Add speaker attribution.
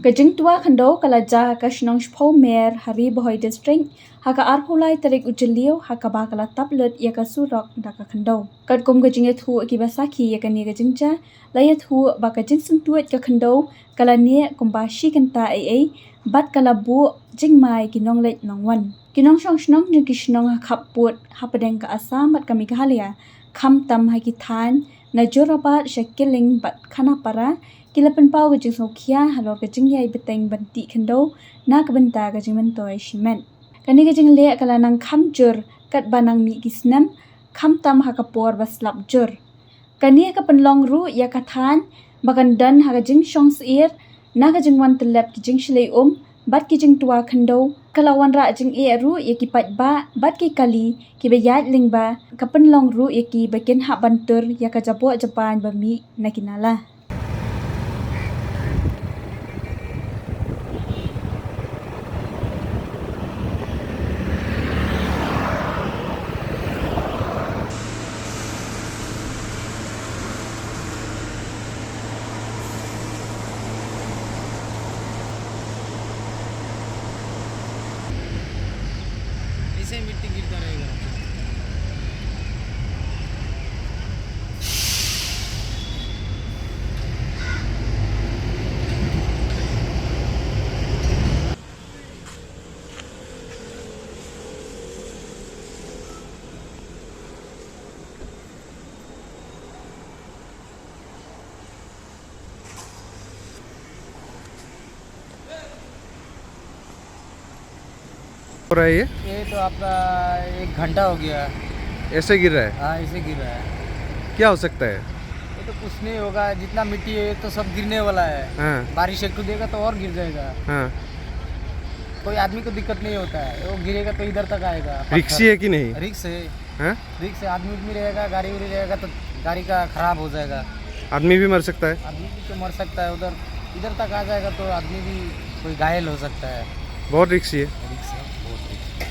Speaker 1: Kajing tua kando kalaja kashnong shpo mer hari bohoi district haka arpulai tarik ujelio haka bakala tablet ya kasurok daka kando. Kat kum kajing yathu akibasaki ya kani kajingja layathu baka jing sentuat ka kando kala ne kumbashi kanta ai bat kala bu jingmai kinong leit nongwan. Kinong shong shnong jing kishnong hakap put hapadeng ka asam bat kami kahalia kham tam haki than na jorabat shakiling bat khana para kilapan pau ke jing sokia halor ke jing yai beteng banti kendo na kebenta ke jing mentoi shimen kani ke jing le kala nang kham jur kat banang mi kisnam kham tam hakapor baslap jur kani ka penlong ru ya kathan bakan dan ha jing shong sir na ke jing wan telap ke jing shlei bat ke jing tua kendo kalawan ra jing e ru ya ki pat ba bat ki kali ki be yat ling ba ka penlong ru ya ki beken ha bantur ya ka japo japan ba mi nakinala.
Speaker 2: ऐसे मिट्टी गिरता रहेगा।
Speaker 3: हो रहा है
Speaker 2: ये तो आपका 1 घंटा हो गया।
Speaker 3: ऐसे गिर रहा है?
Speaker 2: हाँ ऐसे गिर रहा है।
Speaker 3: क्या हो सकता है?
Speaker 2: ये तो कुछ नहीं होगा, जितना मिट्टी है तो सब गिरने वाला है।
Speaker 3: हाँ।
Speaker 2: बारिश एक देगा तो और गिर जाएगा।
Speaker 3: हाँ।
Speaker 2: कोई आदमी को दिक्कत नहीं होता है, वो गिरेगा तो इधर तक आएगा।
Speaker 3: रिक्सी है कि नहीं?
Speaker 2: रिक्स है।
Speaker 3: हाँ?
Speaker 2: रिक्स है, आदमी भी रहेगा, गाड़ी भी रहेगा तो गाड़ी का खराब हो जाएगा।
Speaker 3: आदमी भी मर सकता है?
Speaker 2: आदमी भी तो मर सकता है, उधर इधर तक आ जाएगा तो आदमी भी कोई घायल हो सकता है।
Speaker 3: बहुत रिक्सी है।
Speaker 2: रिक्स है, बहुत रिक्स।